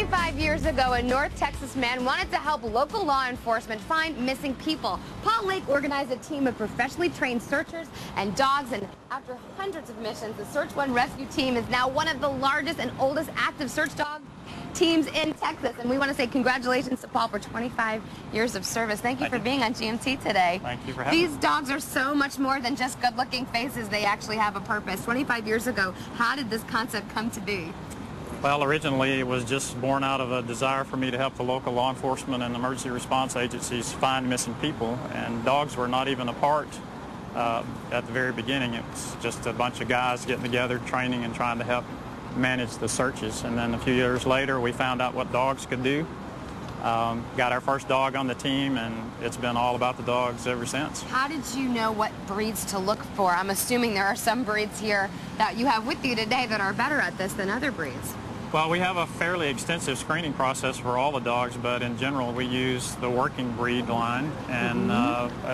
25 years ago, a North Texas man wanted to help local law enforcement find missing people. Paul Lake organized a team of professionally trained searchers and dogs, and after hundreds of missions, the Search One Rescue Team is now one of the largest and oldest active search dog teams in Texas. And we want to say congratulations to Paul for 25 years of service. Thank you for being on GMT today. Thank you for having me. These dogs are so much more than just good-looking faces. They actually have a purpose. 25 years ago, how did this concept come to be? Well, originally it was just born out of a desire for me to help the local law enforcement and emergency response agencies find missing people, and dogs were not even a part at the very beginning. It was just a bunch of guys getting together, training and trying to help manage the searches. And then a few years later we found out what dogs could do, got our first dog on the team, and it's been all about the dogs ever since. How did you know what breeds to look for? I'm assuming there are some breeds here that you have with you today that are better at this than other breeds. Well, we have a fairly extensive screening process for all the dogs, but in general we use the working breed line, and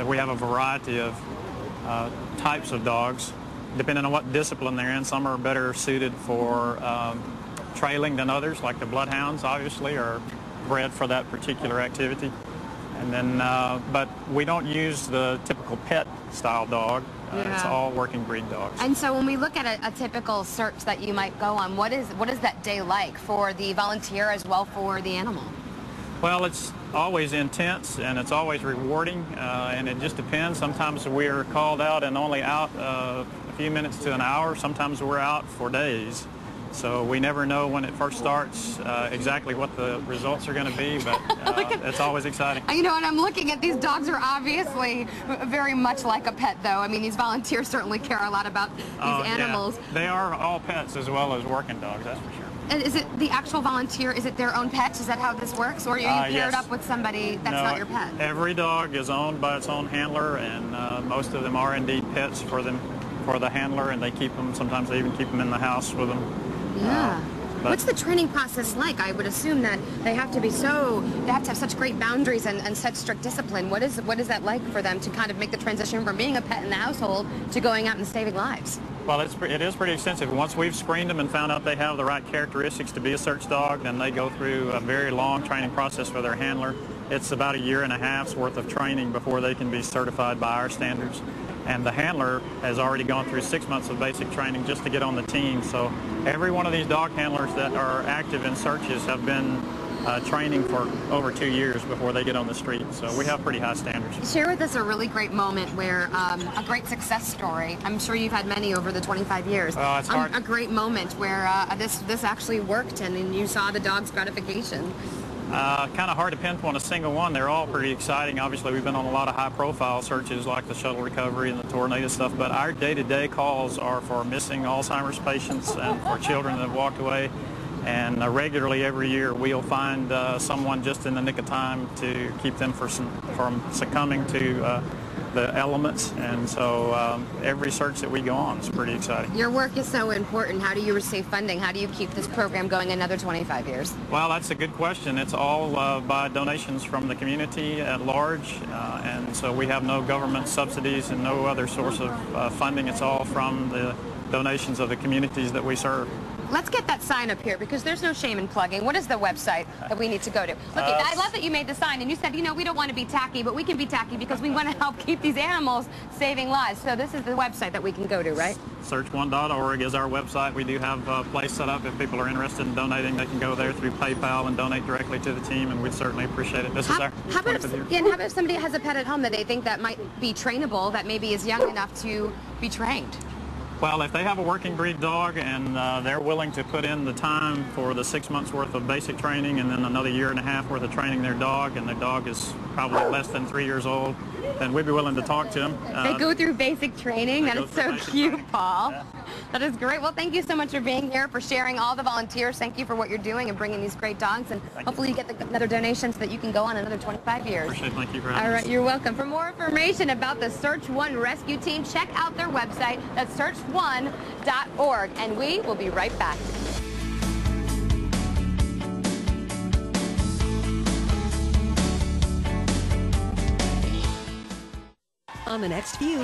we have a variety of types of dogs depending on what discipline they're in. Some are better suited for trailing than others, like the bloodhounds obviously are bred for that particular activity. And then, but we don't use the typical pet style dog. It's all working breed dogs. And so when we look at a typical search that you might go on, what is that day like for the volunteer as well for the animal? Well, it's always intense and it's always rewarding, and it just depends. Sometimes we're called out and only out a few minutes to an hour. Sometimes we're out for days. So we never know when it first starts exactly what the results are going to be, but it's always exciting. You know, and I'm looking at these dogs are obviously very much like a pet, though. I mean, these volunteers certainly care a lot about these animals. Yeah. They are all pets as well as working dogs, that's for sure. And is it the actual volunteer, is it their own pets? Is that how this works? Or are you paired up with somebody that's not your pet? Every dog is owned by its own handler, and most of them are indeed pets for the handler, and they keep them. Sometimes they even keep them in the house with them. Yeah. What's the training process like? I would assume that they have to have such great boundaries and such strict discipline. What is that like for them to kind of make the transition from being a pet in the household to going out and saving lives? Well, it is pretty extensive. Once we've screened them and found out they have the right characteristics to be a search dog, then they go through a very long training process with their handler. It's about 1.5 years worth of training before they can be certified by our standards. And the handler has already gone through 6 months of basic training just to get on the team. So every one of these dog handlers that are active in searches have been training for over 2 years before they get on the street. So we have pretty high standards. Share with us a really great moment where a great success story. I'm sure you've had many over the 25 years. It's hard. A great moment where this actually worked and you saw the dog's gratification. Kind of hard to pinpoint a single one. They're all pretty exciting. Obviously, we've been on a lot of high-profile searches like the shuttle recovery and the tornado stuff, but our day-to-day calls are for missing Alzheimer's patients and for children that have walked away. And regularly every year we'll find someone just in the nick of time to keep them from succumbing to the elements, and so every search that we go on is pretty exciting. Your work is so important. How do you receive funding? How do you keep this program going another 25 years? Well, that's a good question. It's all by donations from the community at large, and so we have no government subsidies and no other source of funding. It's all from the donations of the communities that we serve. Let's get that sign up here, because there's no shame in plugging. What is the website that we need to go to? Look, I love that you made the sign, and you said, you know, we don't want to be tacky, but we can be tacky because we want to help keep these animals saving lives. So this is the website that we can go to, right? Search1.org is our website. We do have a place set up. If people are interested in donating, they can go there through PayPal and donate directly to the team, and we'd certainly appreciate it. How about if somebody has a pet at home that they think that might be trainable, that maybe is young enough to be trained? Well, if they have a working breed dog and they're willing to put in the time for the 6 months worth of basic training and then another 1.5 years worth of training their dog, and their dog is probably less than 3 years old, then we'd be willing to talk to them. They go through basic training. That is so cute, Paul. Yeah. That is great. Well, thank you so much for being here, for sharing all the volunteers. Thank you for what you're doing and bringing these great dogs, and hopefully you get another donation so that you can go on another 25 years. Appreciate it. Thank you for having us. All right, you're welcome. For more information about the Search One Rescue Team, check out their website. That's search1.org, and we will be right back. On the next View.